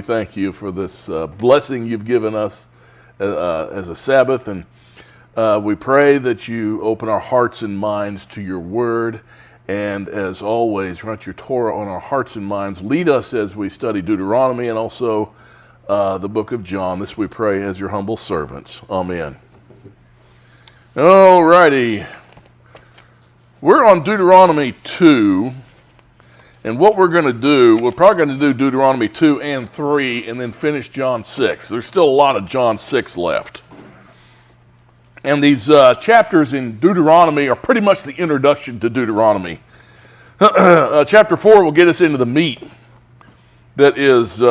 thank you for this blessing you've given us as a Sabbath, and we pray that you open our hearts and minds to your word, and as always, write your Torah on our hearts and minds. Lead us as we study Deuteronomy and also the book of John. This we pray as your humble servants. Amen. All righty. We're on Deuteronomy 2, and what we're going to do, we're probably going to do Deuteronomy 2 and 3 and then finish John 6. There's still a lot of John 6 left. And these chapters in Deuteronomy are pretty much the introduction to Deuteronomy. Chapter 4 will get us into the meat that is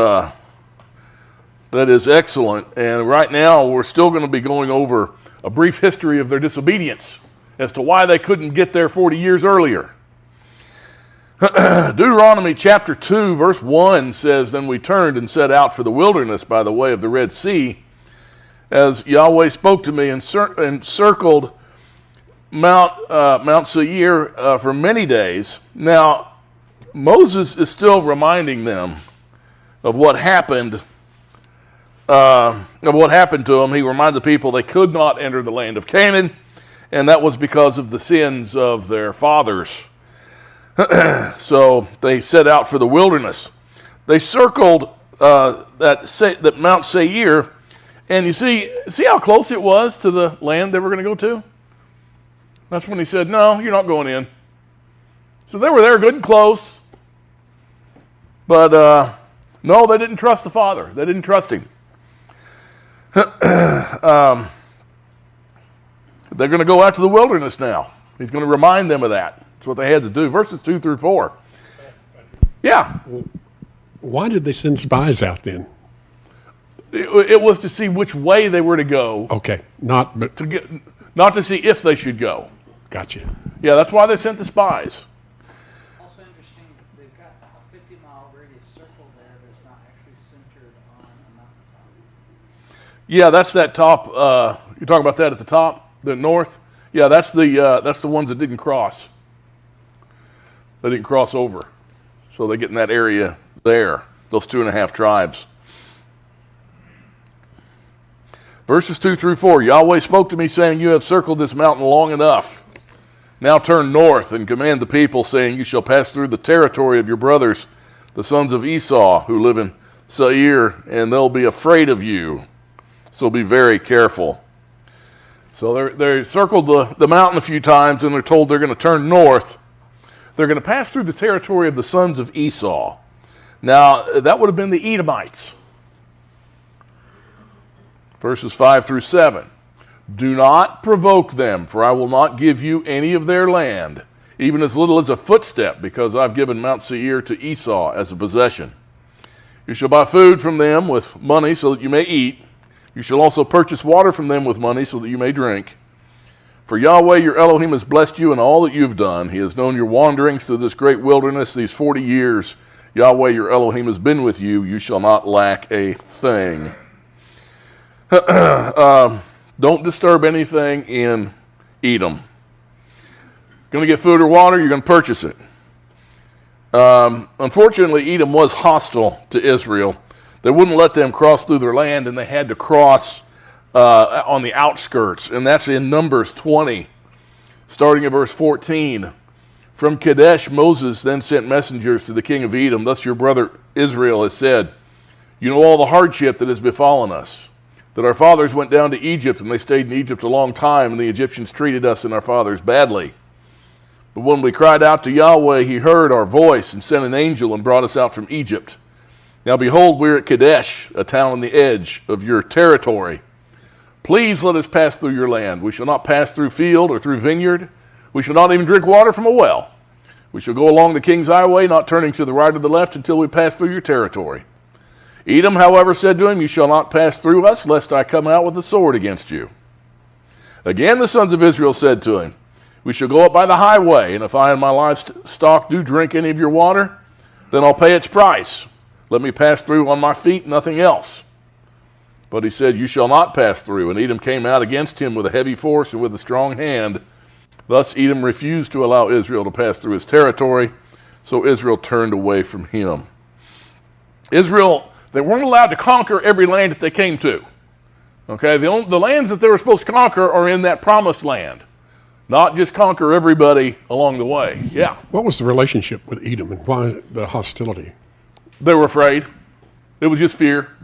excellent. And right now we're still going to be going over a brief history of their disobedience as to why they couldn't get there 40 years earlier. Deuteronomy chapter 2 verse 1 says, "Then we turned and set out for the wilderness by the way of the Red Sea, as Yahweh spoke to me, and circled Mount Seir for many days." Now, Moses is still reminding them of what happened to them. He reminded the people they could not enter the land of Canaan, and that was because of the sins of their fathers. So they set out for the wilderness. They circled that Mount Seir, and you see how close it was to the land they were going to go to? That's when he said, "No, you're not going in." So they were there good and close, but no, they didn't trust the Father. They didn't trust him. They're going to go out to the wilderness now. He's going to remind them of that. That's what they had to do. Verses 2 through 4. Yeah. Why did they send spies out then? It was to see which way they were to go. Okay, not to see if they should go. Gotcha. Yeah, that's why they sent the spies. Also understand they've got a 50-mile radius circle there that's not actually centered on a mountaintop. Yeah, that's that top. You're talking about that at the top, the north. Yeah, that's the ones that didn't cross. They didn't cross over, so they get in that area there. Those 2.5 tribes. Verses 2 through 4. Yahweh spoke to me, saying, "You have circled this mountain long enough. Now turn north and command the people, saying, You shall pass through the territory of your brothers, the sons of Esau, who live in Seir, and they'll be afraid of you. So be very careful." So they circled the mountain a few times, and they're told they're going to turn north. They're going to pass through the territory of the sons of Esau. Now, that would have been the Edomites. Verses 5 through 7. "Do not provoke them, for I will not give you any of their land, even as little as a footstep, because I've given Mount Seir to Esau as a possession. You shall buy food from them with money so that you may eat. You shall also purchase water from them with money so that you may drink. For Yahweh your Elohim has blessed you in all that you have done. He has known your wanderings through this great wilderness these 40 years. Yahweh your Elohim has been with you. You shall not lack a thing." Don't disturb anything in Edom. Going to get food or water, you're going to purchase it. Unfortunately, Edom was hostile to Israel. They wouldn't let them cross through their land, and they had to cross on the outskirts. And that's in Numbers 20, starting at verse 14. "From Kadesh, Moses then sent messengers to the king of Edom. Thus your brother Israel has said, You know all the hardship that has befallen us, that our fathers went down to Egypt, and they stayed in Egypt a long time, and the Egyptians treated us and our fathers badly. But when we cried out to Yahweh, he heard our voice and sent an angel and brought us out from Egypt. Now behold, we're at Kadesh, a town on the edge of your territory. Please let us pass through your land. We shall not pass through field or through vineyard. We shall not even drink water from a well. We shall go along the king's highway, not turning to the right or the left until we pass through your territory. Edom, however, said to him, You shall not pass through us, lest I come out with a sword against you. Again the sons of Israel said to him, We shall go up by the highway, and if I and my livestock do drink any of your water, then I'll pay its price. Let me pass through on my feet, nothing else. But he said, You shall not pass through. And Edom came out against him with a heavy force and with a strong hand. Thus Edom refused to allow Israel to pass through his territory, so Israel turned away from him. Israel, They weren't allowed to conquer every land that they came to. Okay, the lands that they were supposed to conquer are in that promised land, not just conquer everybody along the way. Yeah. What was the relationship with Edom and why the hostility? They were afraid. It was just fear.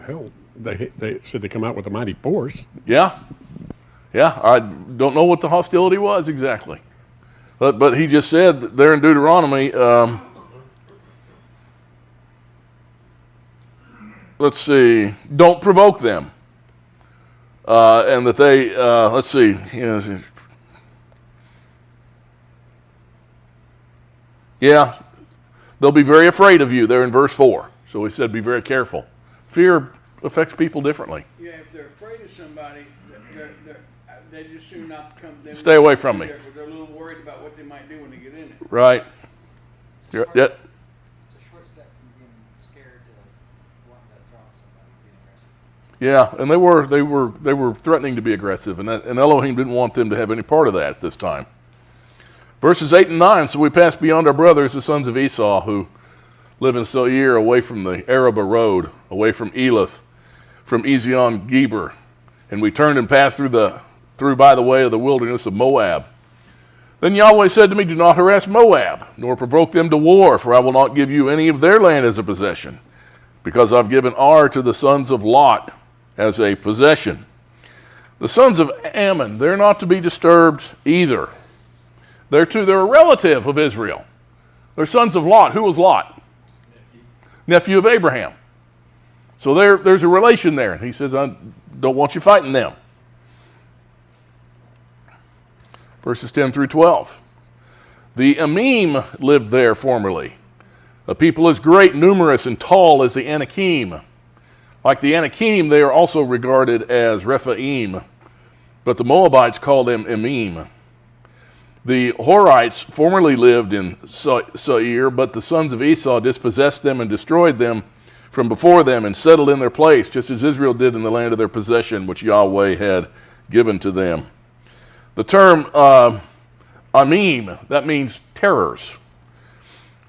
Hell, they said they come out with a mighty force. Yeah. Yeah, I don't know what the hostility was exactly. But he just said there in Deuteronomy, let's see, don't provoke them. And that they, let's see, yeah, they'll be very afraid of you there in verse 4. So he said be very careful. Fear affects people differently. Yeah, if they're afraid of somebody, they just soon not come. Stay away from me. They're a little worried about what they might do when they get in it. Right. Yeah. It's a short step from being scared to wanting to throw somebody, being aggressive. Yeah, and they were threatening to be aggressive, and Elohim didn't want them to have any part of that at this time. Verses 8 and 9, so we passed beyond our brothers, the sons of Esau, who live in Seir, away from the Arabah road, away from Elath, from Ezion Geber, and we turned and passed through by the way of the wilderness of Moab. Then Yahweh said to me, do not harass Moab, nor provoke them to war, for I will not give you any of their land as a possession, because I've given Ar to the sons of Lot as a possession. The sons of Ammon, they're not to be disturbed either. They're a relative of Israel. They're sons of Lot. Who was Lot? Nephew of Abraham. So there's a relation there. He says, I don't want you fighting them. Verses 10 through 12. The Amim lived there formerly, a people as great, numerous, and tall as the Anakim. Like the Anakim, they are also regarded as Rephaim, but the Moabites call them Amim. The Horites formerly lived in Seir, but the sons of Esau dispossessed them and destroyed them from before them and settled in their place, just as Israel did in the land of their possession, which Yahweh had given to them. The term Amim, that means terrors.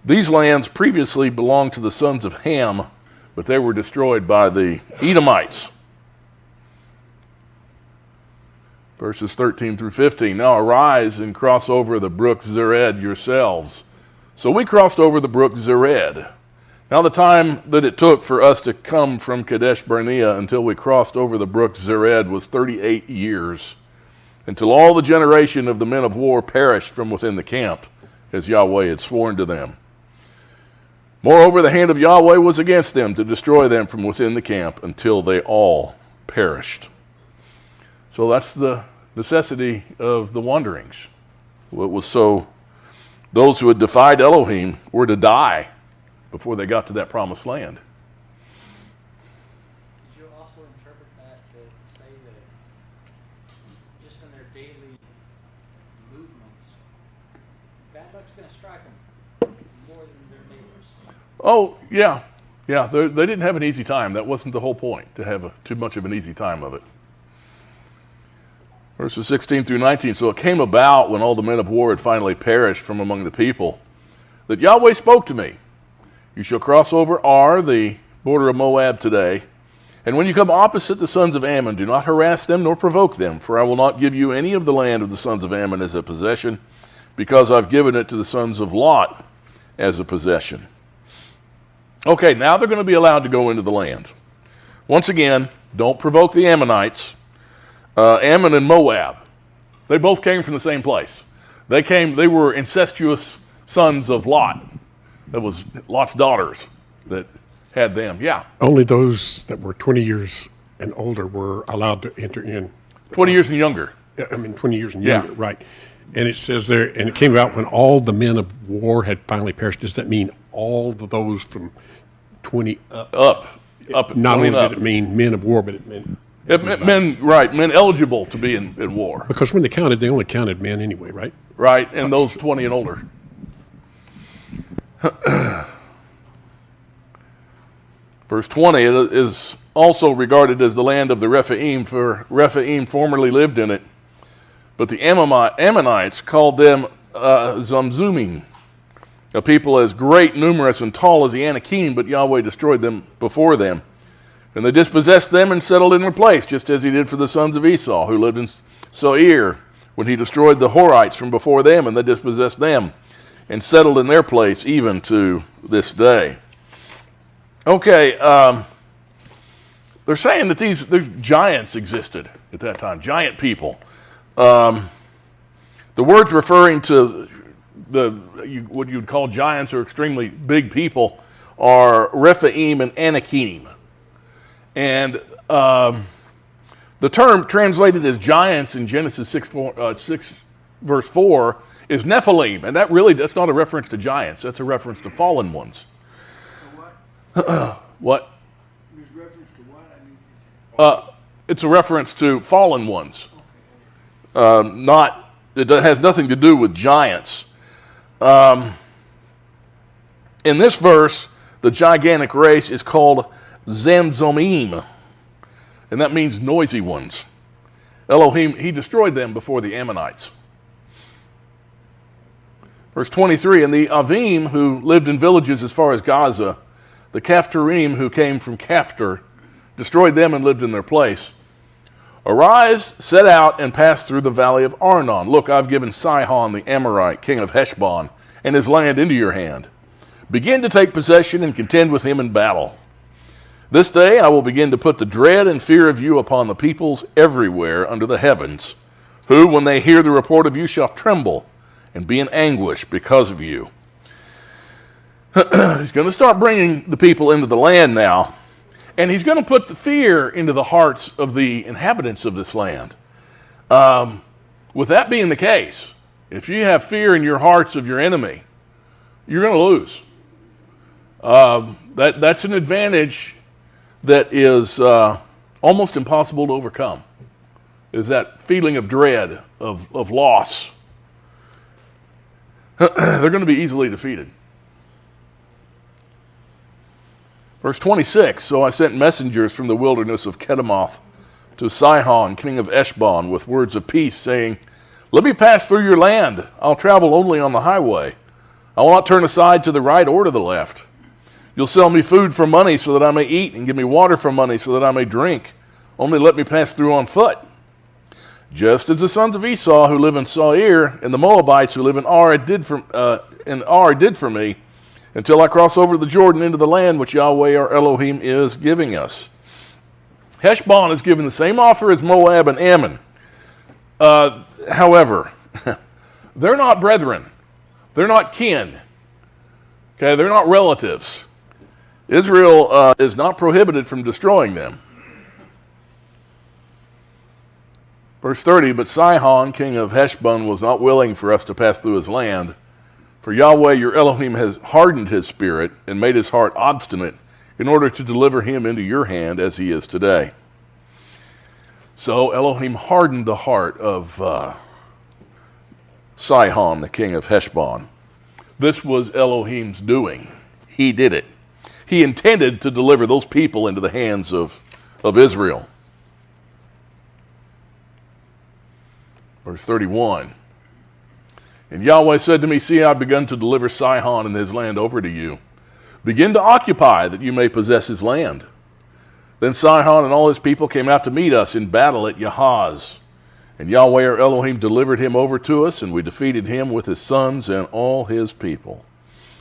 These lands previously belonged to the sons of Ham, but they were destroyed by the Edomites. Verses 13 through 15. Now arise and cross over the brook Zered yourselves. So we crossed over the brook Zered. Now the time that it took for us to come from Kadesh Barnea until we crossed over the brook Zered was 38 years, until all the generation of the men of war perished from within the camp, as Yahweh had sworn to them. Moreover, the hand of Yahweh was against them to destroy them from within the camp until they all perished. So that's the necessity of the wanderings. It was so those who had defied Elohim were to die before they got to that promised land. Did you also interpret that to say that just in their daily movements, bad luck's going to strike them more than their neighbors? Oh, yeah. Yeah, they didn't have an easy time. That wasn't the whole point, to have too much of an easy time of it. Verses 16 through 19. So it came about when all the men of war had finally perished from among the people, that Yahweh spoke to me. You shall cross over Ar, the border of Moab, today. And when you come opposite the sons of Ammon, do not harass them nor provoke them, for I will not give you any of the land of the sons of Ammon as a possession, because I've given it to the sons of Lot as a possession. Okay, now they're going to be allowed to go into the land. Once again, don't provoke the Ammonites. Ammon and Moab, they both came from the same place. They were incestuous sons of Lot. That was Lot's daughters that had them. Yeah. Only those that were 20 years and older were allowed to enter in. 20 years and younger. 20 years and Yeah. younger, right. And it says there, and it came about when all the men of war had finally perished. Does that mean all of those from 20 up? Up. Not only up. did it mean men of war, but it meant men eligible to be in war. because when they only counted men anyway, right? Right, and those 20 and older. Verse 20, it is also regarded as the land of the Rephaim, for Rephaim formerly lived in it. But the Ammonites called them Zamzumim. a people as great, numerous, and tall as the Anakim, but Yahweh destroyed them before them. And they dispossessed them and settled in their place, just as he did for the sons of Esau, who lived in Seir, when he destroyed the Horites from before them, and they dispossessed them and settled in their place even to this day. Okay, they're saying that these giants existed at that time, giant people. The words referring to what you'd call giants or extremely big people are Rephaim and Anakim. And the term translated as giants in Genesis 6 verse 4 is Nephilim. And that's not a reference to giants. That's a reference to fallen ones. What? What? There's reference to what? It's a reference to fallen ones. It has nothing to do with giants. In this verse, the gigantic race is called Zamzumim, and that means noisy ones. Elohim, he destroyed them before the Ammonites. Verse 23, and the Avim, who lived in villages as far as Gaza, the Caphtorim, who came from Caphtor, destroyed them and lived in their place. Arise, set out, and pass through the valley of Arnon. Look, I've given Sihon the Amorite, king of Heshbon, and his land into your hand. Begin to take possession and contend with him in battle. This day I will begin to put the dread and fear of you upon the peoples everywhere under the heavens, who, when they hear the report of you, shall tremble and be in anguish because of you. He's going to start bringing the people into the land now, and he's going to put the fear into the hearts of the inhabitants of this land. With that being the case, if you have fear in your hearts of your enemy, you're going to lose. That's an advantage that is almost impossible to overcome, is that feeling of dread, of loss. They're going to be easily defeated. Verse 26, so I sent messengers from the wilderness of Kedemoth to Sihon, king of Heshbon, with words of peace, saying, let me pass through your land. I'll travel only on the highway. I will not turn aside to the right or to the left. You'll sell me food for money so that I may eat, and give me water for money so that I may drink. Only let me pass through on foot. Just as the sons of Esau who live in Seir and the Moabites who live in Ar did for me, until I cross over the Jordan into the land which Yahweh our Elohim is giving us. Heshbon is given the same offer as Moab and Ammon. However, they're not brethren. They're not kin. Okay, they're not relatives. Israel is not prohibited from destroying them. Verse 30, but Sihon, king of Heshbon, was not willing for us to pass through his land. For Yahweh your Elohim has hardened his spirit and made his heart obstinate in order to deliver him into your hand as he is today. So Elohim hardened the heart of Sihon, the king of Heshbon. This was Elohim's doing. He did it. He intended to deliver those people into the hands of Israel. Verse 31. And Yahweh said to me, see, I've begun to deliver Sihon and his land over to you. Begin to occupy that you may possess his land. Then Sihon and all his people came out to meet us in battle at Yahaz. And Yahweh our Elohim delivered him over to us, and we defeated him with his sons and all his people.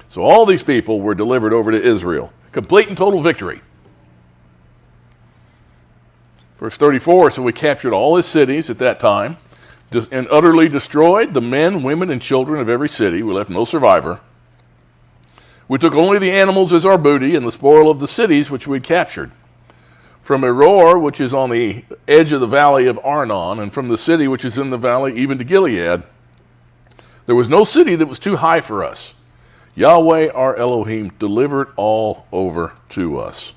So all these people were delivered over to Israel. Complete and total victory. Verse 34, so we captured all his cities at that time, and utterly destroyed the men, women, and children of every city. We left no survivor. We took only the animals as our booty and the spoil of the cities which we captured. From Eror, which is on the edge of the valley of Arnon, and from the city which is in the valley even to Gilead, there was no city that was too high for us. Yahweh our Elohim delivered all over to us.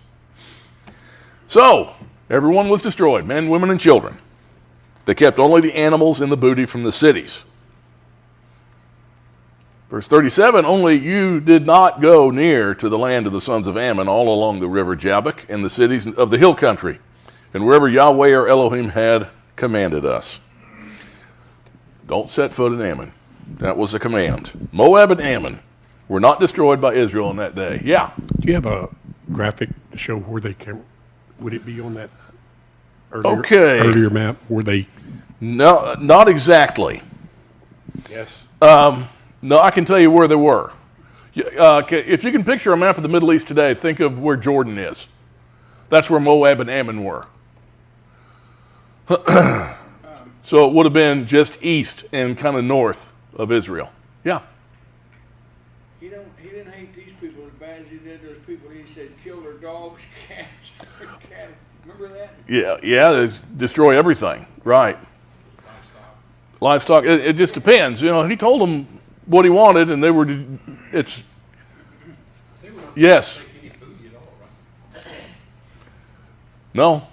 So, everyone was destroyed, men, women, and children. They kept only the animals and the booty from the cities. Verse 37, only you did not go near to the land of the sons of Ammon all along the river Jabbok and the cities of the hill country, and wherever Yahweh our Elohim had commanded us. Don't set foot in Ammon. That was a command. Moab and Ammon were not destroyed by Israel in that day. Yeah. Do you have a graphic to show where they came? Would it be on that earlier map where they? No, not exactly. Yes. No, I can tell you where they were. If you can picture a map of the Middle East today, think of where Jordan is. That's where Moab and Ammon were. So it would have been just east and kind of north of Israel. Yeah. He didn't hate these people as bad as he did those people. He said kill their dogs, cats, cattle. Remember that? Yeah, destroy everything. Right. Livestock. It just depends. He told them what he wanted, and they were. It's. Yes. No.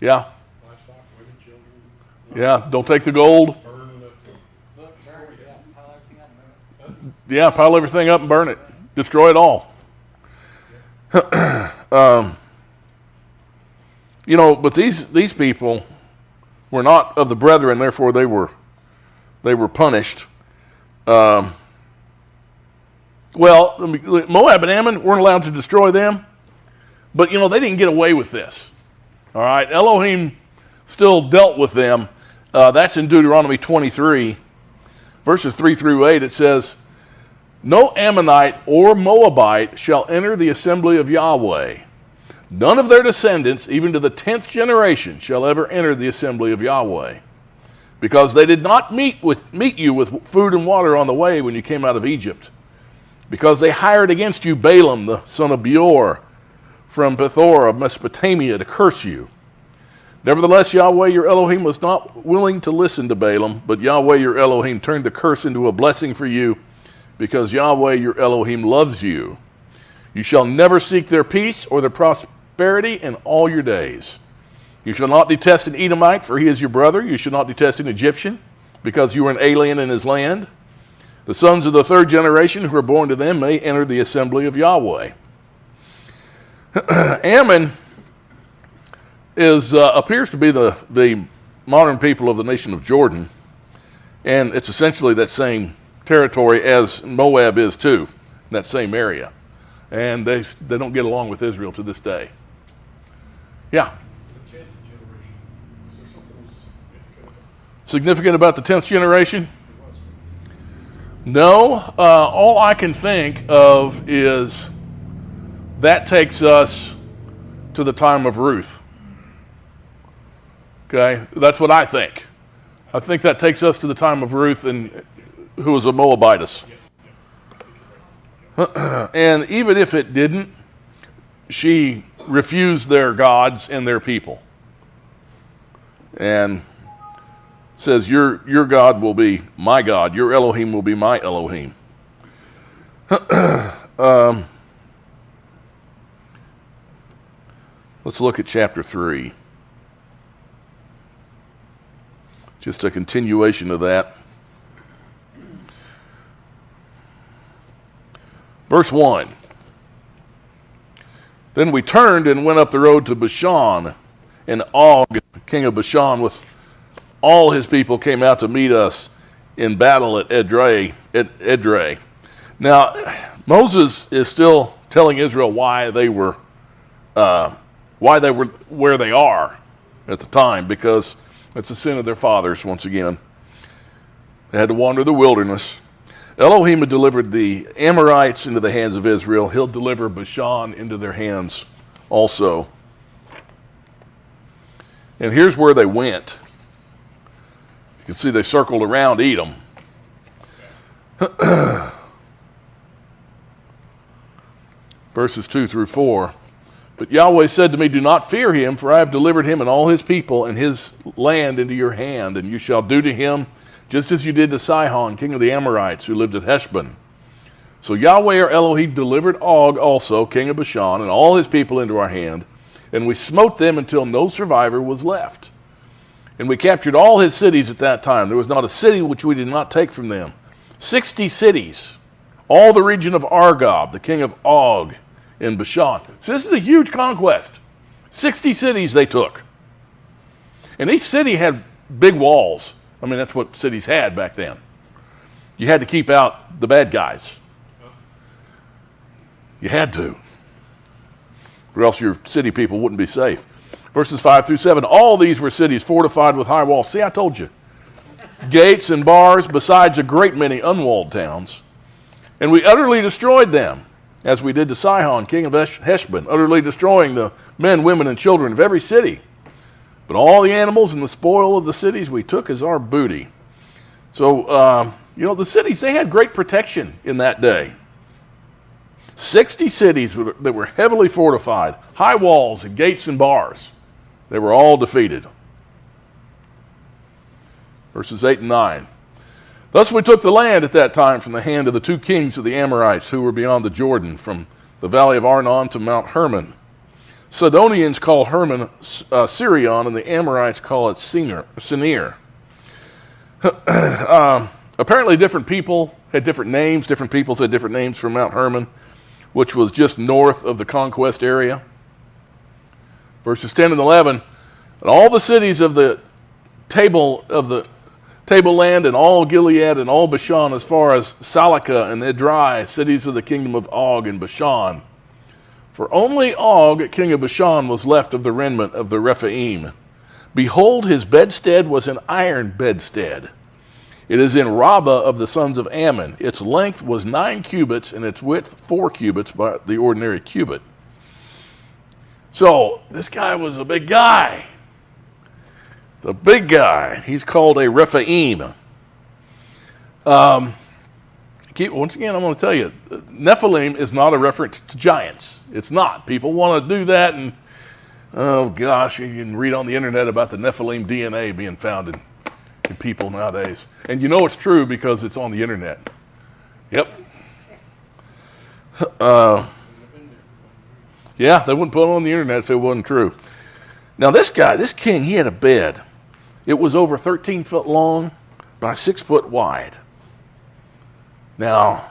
Yeah. Yeah. Don't take the gold. Yeah, pile everything up and burn it. Destroy it all. But these people were not of the brethren, therefore they were punished. Moab and Ammon weren't allowed to destroy them, but they didn't get away with this. All right, Elohim still dealt with them. That's in Deuteronomy 23, verses 3 through 8. It says, "No Ammonite or Moabite shall enter the assembly of Yahweh. None of their descendants, even to the 10th generation, shall ever enter the assembly of Yahweh, because they did not meet you with food and water on the way when you came out of Egypt, because they hired against you Balaam the son of Beor from Pethor of Mesopotamia to curse you. Nevertheless, Yahweh your Elohim was not willing to listen to Balaam, but Yahweh your Elohim turned the curse into a blessing for you, because Yahweh your Elohim loves you. You shall never seek their peace or their prosperity in all your days. You shall not detest an Edomite, for he is your brother. You shall not detest an Egyptian, because you are an alien in his land. The sons of the 3rd generation who are born to them may enter the assembly of Yahweh." Ammon appears to be the modern people of the nation of Jordan, and it's essentially that same territory as Moab is too, in that same area. And they don't get along with Israel to this day. Yeah. The 10th generation. Is there something Significant about the 10th generation? No. All I can think of is that takes us to the time of Ruth. Okay? That's what I think. I think that takes us to the time of Ruth, who was a Moabitess. And even if it didn't, she refused their gods and their people. And says, your God will be my God. Your Elohim will be my Elohim. Let's look at chapter 3. Just a continuation of that. Verse 1. Then we turned and went up the road to Bashan, and Og, king of Bashan, with all his people came out to meet us in battle at Edrei. Now, Moses is still telling Israel why they were where they are at the time, because it's the sin of their fathers once again. They had to wander the wilderness. Elohim had delivered the Amorites into the hands of Israel. He'll deliver Bashan into their hands also. And here's where they went. You can see they circled around Edom. Verses 2 through 4. But Yahweh said to me, "Do not fear him, for I have delivered him and all his people and his land into your hand, and you shall do to him just as you did to Sihon, king of the Amorites, who lived at Heshbon." So Yahweh our Elohim delivered Og also, king of Bashan, and all his people into our hand, and we smote them until no survivor was left. And we captured all his cities at that time. There was not a city which we did not take from them. 60 cities, all the region of Argob, the king of Og, in Bashan. So this is a huge conquest. 60 cities they took. And each city had big walls. I mean, that's what cities had back then. You had to keep out the bad guys. You had to. Or else your city people wouldn't be safe. Verses 5 through 7, all these were cities fortified with high walls. See, I told you. Gates and bars, besides a great many unwalled towns. And we utterly destroyed them, as we did to Sihon, king of Heshbon, utterly destroying the men, women, and children of every city. But all the animals and the spoil of the cities we took as our booty. So, the cities, they had great protection in that day. 60 cities that were heavily fortified, high walls and gates and bars. They were all defeated. Verses 8 and 9. Thus we took the land at that time from the hand of the 2 kings of the Amorites who were beyond the Jordan, from the valley of Arnon to Mount Hermon. Sidonians call Hermon Sirion, and the Amorites call it Senir. Apparently different people had different names. Different peoples had different names for Mount Hermon, which was just north of the conquest area. Verses 10 and 11, and all the cities of the tableland and all Gilead and all Bashan as far as Salakah and Edrei, cities of the kingdom of Og and Bashan. For only Og, king of Bashan, was left of the remnant of the Rephaim. Behold, his bedstead was an iron bedstead. It is in Rabbah of the sons of Ammon. Its length was 9 cubits, and its width 4 cubits by the ordinary cubit. So, this guy was a big guy. The big guy. He's called a Rephaim. Once again, I'm going to tell you, Nephilim is not a reference to giants. It's not. People want to do that, and oh gosh, you can read on the internet about the Nephilim DNA being found in people nowadays. And you know it's true because it's on the internet. Yep. Yeah, they wouldn't put it on the internet if it wasn't true. Now this guy, this king, he had a bed. It was over 13 foot long by 6 foot wide. Now,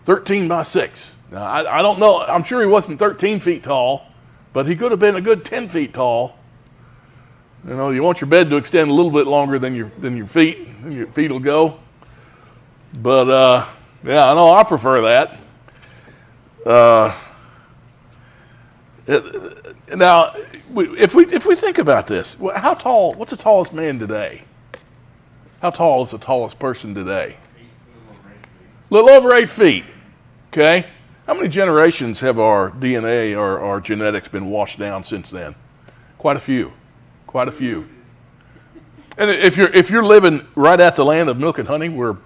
13 by 6. Now, I don't know. I'm sure he wasn't 13 feet tall, but he could have been a good 10 feet tall. You know, you want your bed to extend a little bit longer than your feet, and your feet will go. But, yeah, I know I prefer that. Now, if we think about this, how tall? What's the tallest man today? How tall is the tallest person today? A little over 8 feet. Okay. How many generations have our DNA or our genetics been washed down since then? Quite a few. Quite a few. And if you're living right at the land of milk and honey, where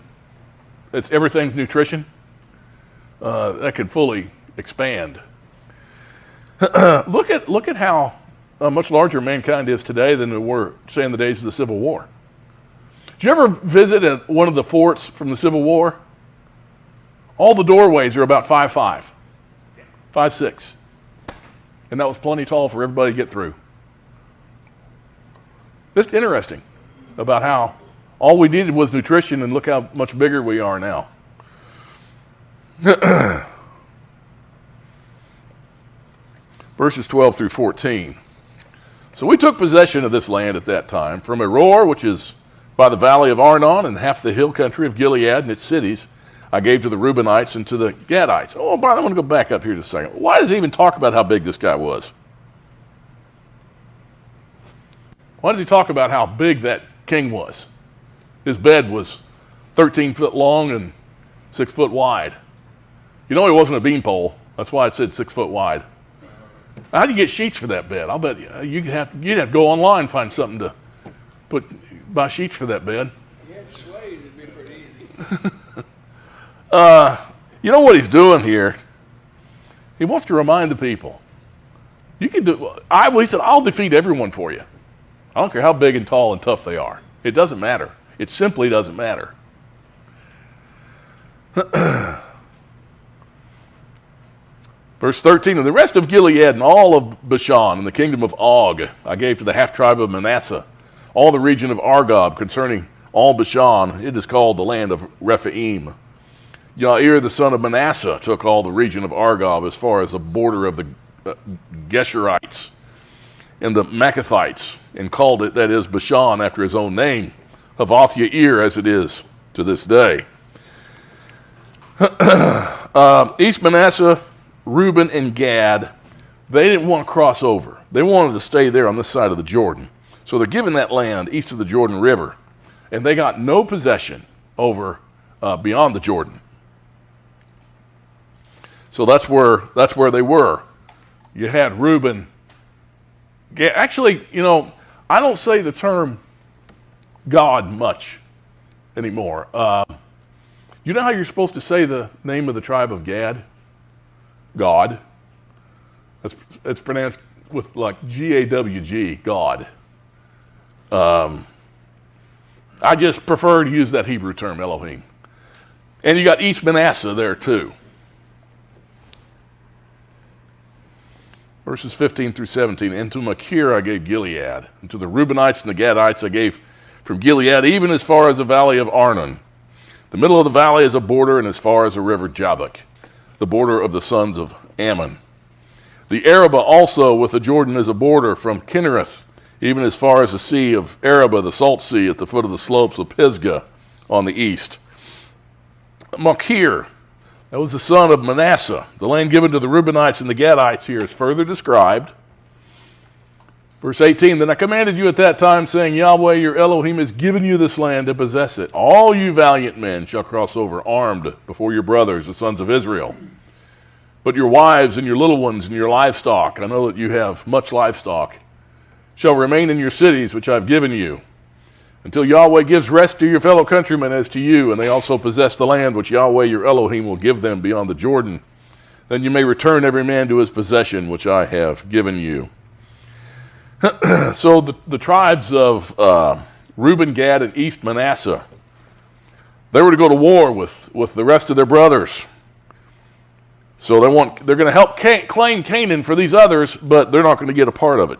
it's everything's nutrition, that can fully expand. Look at how much larger mankind is today than they were, say, in the days of the Civil War. Did you ever visit at one of the forts from the Civil War? All the doorways are about 5'5", 5'6", and that was plenty tall for everybody to get through. It's interesting about how all we needed was nutrition, and look how much bigger we are now. Verses 12 through 14. So we took possession of this land at that time, from Aroer, which is by the valley of Arnon, and half the hill country of Gilead and its cities, I gave to the Reubenites and to the Gadites. Oh, Brian, I'm going to go back up here just a second. Why does he even talk about how big this guy was? Why does he talk about how big that king was? His bed was 13 foot long and 6 foot wide. You know he wasn't a beanpole. That's why it said 6 foot wide. How do you get sheets for that bed? I'll bet you'd have to go online and find something to buy sheets for that bed. If you had slaves, it'd be pretty easy. You know what he's doing here? He wants to remind the people. You can do. He said, "I'll defeat everyone for you. I don't care how big and tall and tough they are. It doesn't matter. It simply doesn't matter." Verse 13, and the rest of Gilead and all of Bashan and the kingdom of Og I gave to the half-tribe of Manasseh, all the region of Argob concerning all Bashan. It is called the land of Rephaim. Yair, the son of Manasseh, took all the region of Argob as far as the border of the Geshurites and the Maccathites, and called it, that is, Bashan, after his own name, Havoth Yair, as it is to this day. East Manasseh, Reuben, and Gad, they didn't want to cross over. They wanted to stay there on this side of the Jordan. So they're given that land east of the Jordan River, and they got no possession over beyond the Jordan. So that's where they were. You had Reuben. Actually, I don't say the term God much anymore. You know how you're supposed to say the name of the tribe of Gad? God. It's pronounced with like G-A-W-G, God. I just prefer to use that Hebrew term, Elohim. And you got East Manasseh there too. Verses 15 through 17, and to Machir I gave Gilead, and to the Reubenites and the Gadites I gave from Gilead, even as far as the valley of Arnon. The middle of the valley is a border, and as far as the river Jabbok, the border of the sons of Ammon. The Arabah also with the Jordan is a border from Kinnereth, even as far as the sea of Arabah, the salt sea, at the foot of the slopes of Pisgah on the east. Machir, that was the son of Manasseh. The land given to the Reubenites and the Gadites here is further described. Verse 18, then I commanded you at that time, saying, Yahweh your Elohim has given you this land to possess it. All you valiant men shall cross over armed before your brothers, the sons of Israel. But your wives and your little ones and your livestock, I know that you have much livestock, shall remain in your cities which I have given you, until Yahweh gives rest to your fellow countrymen as to you, and they also possess the land which Yahweh your Elohim will give them beyond the Jordan. Then you may return every man to his possession which I have given you. So the tribes of Reuben, Gad, and East Manasseh, they were to go to war with the rest of their brothers. So they're going to help claim Canaan for these others, but they're not going to get a part of it.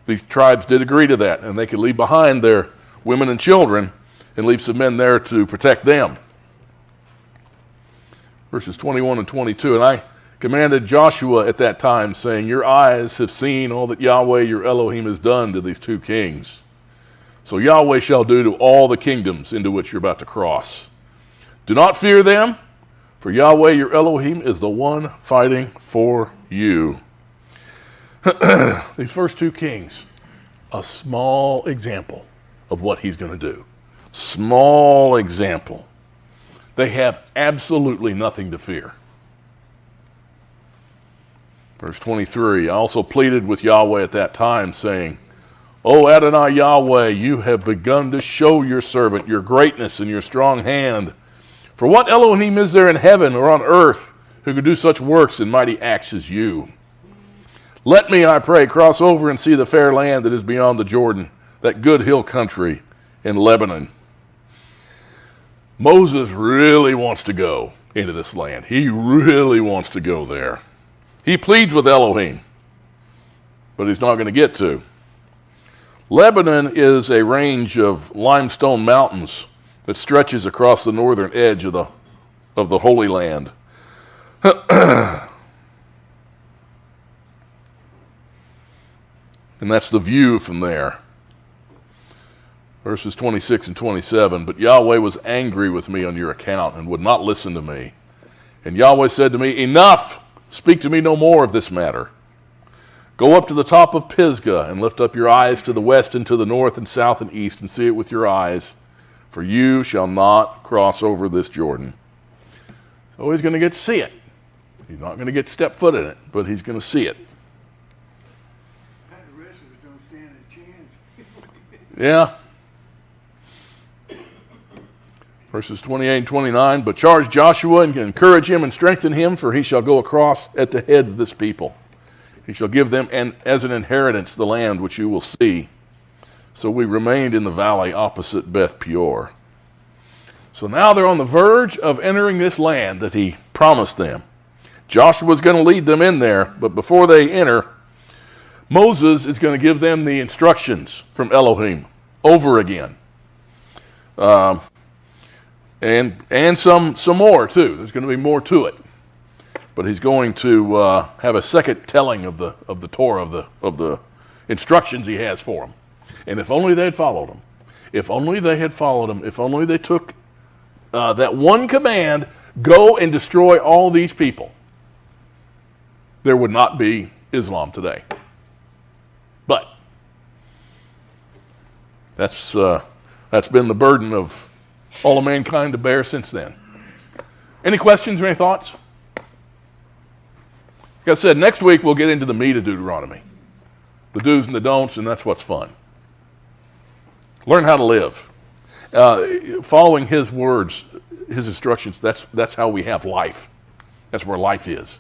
These tribes did agree to that, and they could leave behind their women and children and leave some men there to protect them. Verses 21 and 22, and I commanded Joshua at that time, saying, your eyes have seen all that Yahweh your Elohim has done to these two kings. So Yahweh shall do to all the kingdoms into which you're about to cross. Do not fear them, for Yahweh your Elohim is the one fighting for you. These first two kings, a small example of what he's going to do. Small example. They have absolutely nothing to fear. Verse 23, I also pleaded with Yahweh at that time, saying, O Adonai Yahweh, you have begun to show your servant your greatness and your strong hand. For what Elohim is there in heaven or on earth who can do such works and mighty acts as you? Let me, I pray, cross over and see the fair land that is beyond the Jordan, that good hill country in Lebanon. Moses really wants to go into this land. He really wants to go there. He pleads with Elohim, but he's not going to get to. Lebanon is a range of limestone mountains that stretches across the northern edge of the Holy Land. And that's the view from there. Verses 26 and 27, but Yahweh was angry with me on your account and would not listen to me. And Yahweh said to me, enough! Speak to me no more of this matter. Go up to the top of Pisgah and lift up your eyes to the west and to the north and south and east and see it with your eyes, for you shall not cross over this Jordan. So he's going to get to see it. He's not going to get to step foot in it, but he's going to see it. The rest of us don't stand a chance. Yeah. Verses 28 and 29, but charge Joshua and encourage him and strengthen him, for he shall go across at the head of this people. He shall give them as an inheritance the land which you will see. So we remained in the valley opposite Beth Peor. So now they're on the verge of entering this land that he promised them. Joshua's going to lead them in there, but before they enter, Moses is going to give them the instructions from Elohim over again. And some more too. There's going to be more to it. But he's going to have a second telling of the Torah, of the instructions he has for them. And if only they'd followed them. If only they had followed him. If only they took that one command, go and destroy all these people, there would not be Islam today. But that's been the burden of all of mankind to bear since then. Any questions or any thoughts? Like I said, next week we'll get into the meat of Deuteronomy. The do's and the don'ts, and that's what's fun. Learn how to live. Following his words, his instructions, that's how we have life. That's where life is.